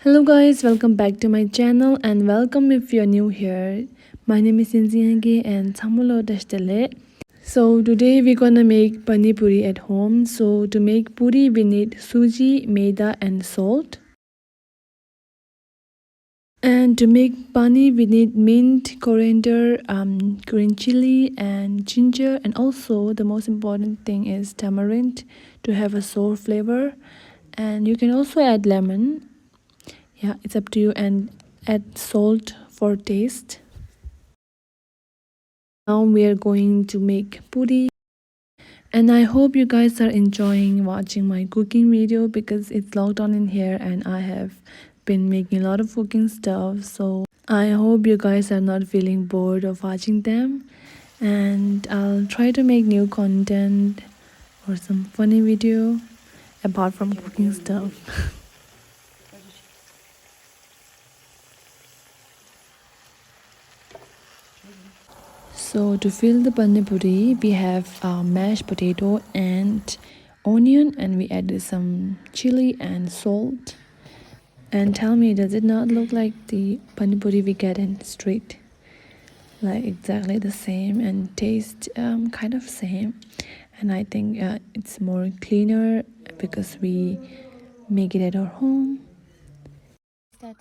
Hello guys, welcome back to my channel and welcome if you're new here. My name is Tenzin Yankey and Samulo Dashtale. So today we're gonna make Pani Puri at home. So to make puri we need suji, maida and salt. And to make pani we need mint, coriander, green chili and ginger, and also the most important thing is tamarind to have a sour flavor. And you can also add lemon. Yeah, it's up to you, and add salt for taste. Now we are going to make puri, and I hope you guys are enjoying watching my cooking video because it's locked on in here and I have been making a lot of cooking stuff. So I hope you guys are not feeling bored of watching them, and I'll try to make new content or some funny video apart from cooking stuff. So to fill the pani puri, we have mashed potato and onion, and we added some chili and salt. And tell me, does it not look like the pani puri we get in street? Like exactly the same and taste kind of same. And I think it's more cleaner because we make it at our home. Start.